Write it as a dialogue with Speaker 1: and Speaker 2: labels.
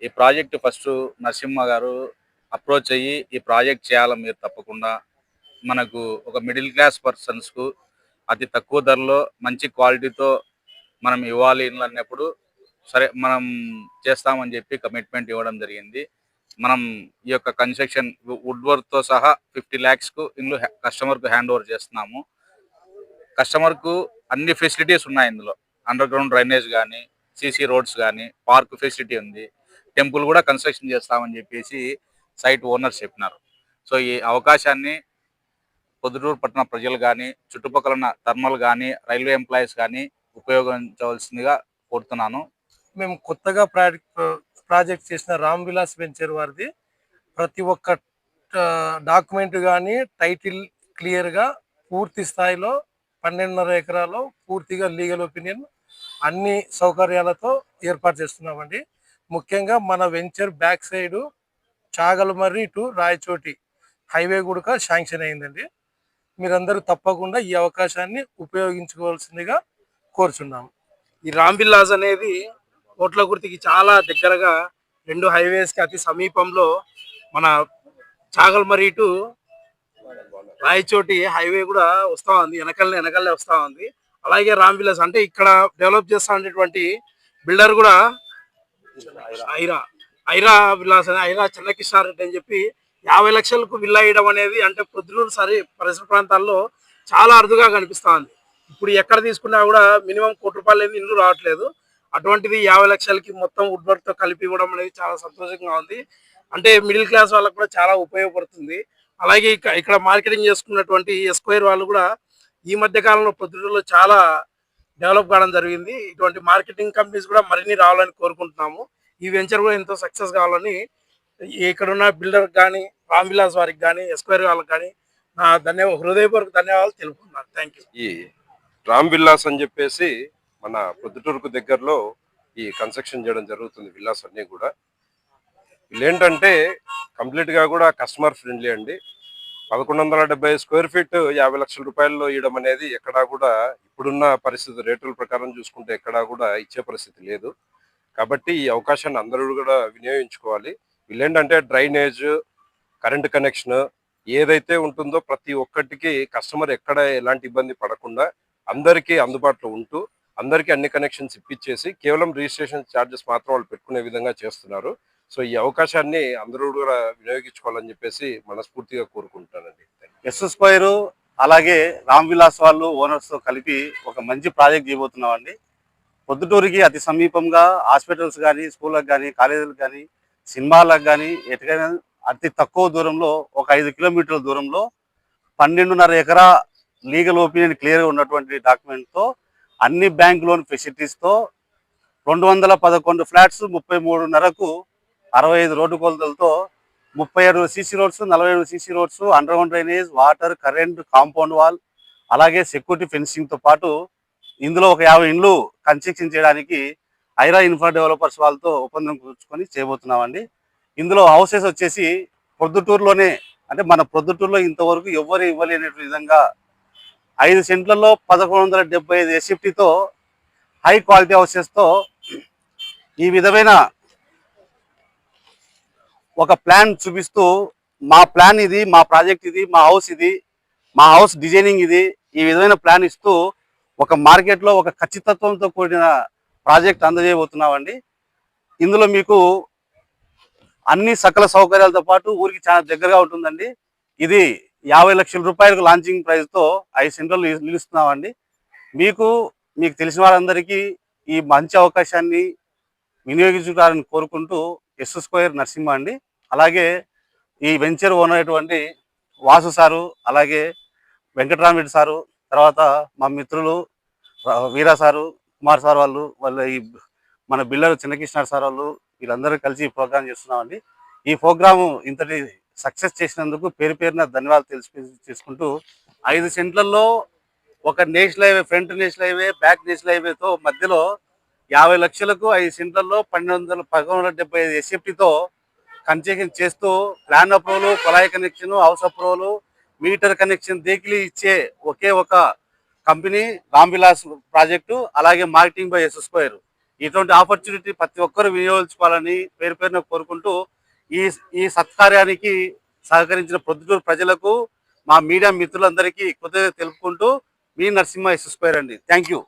Speaker 1: ఈ project first Narasimha గారు approach అయ్యి ఈ ప్రాజెక్ట్ చేయాలి మీరు తప్పకుండా. మనకు ఒక మిడిల్ క్లాస్ పర్సన్స్‌కు అతి తక్కువ ధరలో మంచి క్వాలిటీతో మనం ఇవ్వాలి ఇల్లు అన్నప్పుడు, సరే మనం చేస్తామని చెప్పి కమిట్మెంట్ ఇవ్వడం జరిగింది. మనం ఈ యొక్క కన్స్ట్రక్షన్ వుడ్ వర్క్‌తో సహా 50 లాక్స్‌కు ఇల్లు కస్టమర్‌కు హ్యాండ్ ఓవర్ చేస్తున్నాము. కస్టమర్‌కు అన్ని ఫెసిలిటీస్ ఉన్నాయి ఇందులో. అండర్ గ్రౌండ్ డ్రైనేజ్ గానీ, సీసీ రోడ్స్ గానీ, పార్క్ ఫెసిలిటీ ఉంది. టెంపుల్ కూడా కన్స్ట్రక్షన్ చేస్తామని చెప్పేసి సైట్ ఓనర్స్ చెప్పినారు. సో, ఈ అవకాశాన్ని పొద్దుటూరు పట్టణ ప్రజలు గానీ, చుట్టుపక్కల ఉన్న థర్మల్ గానీ, రైల్వే ఎంప్లాయీస్ గానీ ఉపయోగించవలసిందిగా కోరుతున్నాను.
Speaker 2: మేము కొత్తగా ప్రాజెక్ట్ చేసిన రామ్ విలాస్ వెంచర్ వారిది ప్రతి ఒక్క డాక్యుమెంట్ కానీ టైటిల్ క్లియర్గా పూర్తి స్థాయిలో 12.5 ఎకరాల్లో పూర్తిగా లీగల్ ఒపీనియన్ అన్ని సౌకర్యాలతో ఏర్పాటు చేస్తున్నామండి. ముఖ్యంగా మన venture back side Chagalamarri to Rayachoti highway కూడా శాంక్షన్ అయిందండి. మీరందరూ తప్పకుండా ఈ అవకాశాన్ని ఉపయోగించుకోవాల్సిందిగా కోరుచున్నాము.
Speaker 3: ఈ రామ్ విలాస్ అనేది కోట్లకుర్తికి చాలా దగ్గరగా 2 హైవేస్కి అతి సమీపంలో మన చాగల్మరి టు రాయచోటి హైవే కూడా వస్తూ ఉంది. వెనకల్లే వస్తూ ఉంది. అలాగే రామ్ విలాస్ అంటే ఇక్కడ డెవలప్ చేస్తూ ఉండేటువంటి బిల్డర్ కూడా ఐరా విలాస్ అని ఐరా చెన్నకిషారెడ్డి అని చెప్పి 50 లక్షలకు విల్లా వేయడం అనేది అంటే పొద్దుటూరు పరిసర ప్రాంతాల్లో చాలా అరుదుగా కనిపిస్తూ ఉంది. ఇప్పుడు ఎక్కడ తీసుకున్నా కూడా మినిమం ₹1,00,00,000 లేని ఇల్లు రావట్లేదు. అటువంటిది 50 లక్షలకి మొత్తం వుడ్ వర్క్ తో కలిపి ఇవ్వడం అనేది చాలా సంతోషంగా ఉంది. అంటే మిడిల్ క్లాస్ వాళ్ళకు కూడా చాలా ఉపయోగపడుతుంది. అలాగే ఇక్కడ మార్కెటింగ్ చేసుకున్నటువంటి ఎస్క్వేర్ వాళ్ళు కూడా ఈ మధ్య కాలంలో పొద్దుటూరులో చాలా డెవలప్ కావడం జరిగింది. ఇటువంటి మార్కెటింగ్ కంపెనీస్ కూడా మరిన్ని రావాలని కోరుకుంటున్నాము. ఈ వెంచర్ కూడా ఎంతో సక్సెస్ కావాలని ఇక్కడున్న బిల్డర్ కానీ, రామ్ విలాస్ వారికి కానీ, ఎస్క్వేర్ వాళ్ళకి కానీ నా హృదయపూర్వక ధన్యవాదాలు తెలుపుతున్నాను. Thank you.
Speaker 4: ఈ రామ్ విల్లాస్ అని చెప్పేసి మన పొద్దుటూరుకు దగ్గరలో ఈ కన్స్ట్రక్షన్ చేయడం జరుగుతుంది. విల్లాస్ అన్నీ కూడా వీళ్ళేంటంటే కంప్లీట్గా కూడా కస్టమర్ ఫ్రెండ్లీ అండి. 1170 స్క్వేర్ ఫీట్ 50 లక్షల రూపాయల్లో ఇవ్వడం అనేది ఎక్కడా కూడా ఇప్పుడున్న పరిస్థితి రేటుల ప్రకారం చూసుకుంటే ఎక్కడా కూడా ఇచ్చే పరిస్థితి లేదు. కాబట్టి ఈ అవకాశాన్ని అందరూ కూడా వినియోగించుకోవాలి. వీళ్ళేంటంటే డ్రైనేజ్, కరెంట్ కనెక్షన్ ఏదైతే ఉంటుందో ప్రతి ఒక్కటికి కస్టమర్ ఎక్కడ ఎలాంటి ఇబ్బంది పడకుండా అందరికీ అందుబాటులో ఉంటూ అందరికీ అన్ని కనెక్షన్స్ ఇప్పించేసి కేవలం రిజిస్ట్రేషన్ ఛార్జెస్ మాత్రం వాళ్ళు పెట్టుకునే విధంగా చేస్తున్నారు. సో ఈ అవకాశాన్ని అందరూ కూడా వినియోగించుకోవాలని చెప్పేసి మనస్ఫూర్తిగా కోరుకుంటానండి.
Speaker 5: ఎస్ స్క్వేర్ అలాగే రామ్ విలాస్ వాళ్ళు ఓనర్స్తో కలిపి ఒక మంచి ప్రాజెక్ట్ చేయబోతున్నామండి. పొద్దుటూరుకి అతి సమీపంగా హాస్పిటల్స్ కానీ, స్కూళ్ళకు కానీ, కాలేజీలకు కానీ, సినిమాలకు కానీ ఎటుకైనా అతి తక్కువ దూరంలో ఒక 5 కిలోమీటర్ల దూరంలో 12.5 ఎకరా లీగల్ ఒపీనియన్ క్లియర్గా ఉన్నటువంటి డాక్యుమెంట్తో అన్ని బ్యాంక్ లోన్ ఫెసిలిటీస్తో 211 ఫ్లాట్స్ 33.5కు 65 రోడ్డు కొలతలతో 37 CC roads, 47 CC roads, under ground drainage, water, current, compound wall అలాగే సెక్యూరిటీ ఫెన్సింగ్తో పాటు ఇందులో ఒక 50 ఇండ్లు కన్స్ట్రక్షన్ చేయడానికి ఐరా ఇన్ఫ్రా డెవలపర్స్ వాళ్ళతో ఒప్పందం కూర్చుకొని చేయబోతున్నామండి. ఇందులో హౌసెస్ వచ్చేసి పొద్దుటూరులోనే అంటే మన పొద్దుటూరులో ఇంతవరకు ఎవ్వరు ఇవ్వలేని విధంగా 5 సెంట్లలో 1175 ఎస్ఎఫ్టీతో హై క్వాలిటీ హౌసెస్తో ఈ విధమైన ఒక ప్లాన్ చూపిస్తూ మా ప్లాన్ ఇది, మా ప్రాజెక్ట్ ఇది, మా హౌస్ ఇది, మా హౌస్ డిజైనింగ్ ఇది, ఈ విధమైన ప్లాన్ ఇస్తూ ఒక మార్కెట్లో ఒక ఖచ్చితత్వంతో కూడిన ప్రాజెక్ట్ అందజేయబోతున్నామండి. ఇందులో మీకు అన్ని సకల సౌకర్యాలతో పాటు ఊరికి చాలా దగ్గరగా ఉంటుందండి. ఇది 50 లక్షల రూపాయలకు లాంచింగ్ ప్రైస్తో 5 సెంట్లలో నిలుస్తున్నామండి. మీకు తెలిసిన వారందరికీ ఈ మంచి అవకాశాన్ని వినియోగించుకోవాలని కోరుకుంటూ ఎస్ స్క్వేర్ నరసింహ అండి. అలాగే ఈ వెంచర్ ఓనర్ అయినటువంటి వాసు సారు, అలాగే వెంకటరామరెడ్డి సారు, తర్వాత మా మిత్రులు వీరా సారు, కుమార్ సార్ వాళ్ళు ఈ మన బిల్డర్ చిన్నకృష్ణ సార్ వాళ్ళు వీళ్ళందరూ కలిసి ఈ ప్రోగ్రామ్ చేస్తున్నామండి. ఈ ప్రోగ్రాము ఇంతటి సక్సెస్ చేసినందుకు పేరున ధన్యవాదాలు చేసుకుంటూ 5 సెంట్లలో ఒక national highway, front national highway, back national హైవేతో మధ్యలో 50 లక్షలకు 5 సెంట్లలో 1175 ఎస్ఎఫ్టీతో కన్స్ట్రక్షన్ చేస్తూ ప్లాన్ అప్రూవల్, కొలాయి connection, house approval, metre connection దేకిలి ఇచ్చే ఒకే ఒక కంపెనీ రామ్ విలాస్ ప్రాజెక్టు, అలాగే మార్కెటింగ్ బై ఎస్ స్క్వేర్. ఇటువంటి ఆపర్చునిటీ ప్రతి ఒక్కరు వినియోగించుకోవాలని పేరు పేరున కోరుకుంటూ ఈ ఈ సత్కార్యానికి సహకరించిన ప్రొద్దుటూరు ప్రజలకు మా మీడియా మిత్రులందరికీ కృతజ్ఞత తెలుపుకుంటూ మీ నరసింహ ఎస్ స్క్వేర్ అండి. Thank you.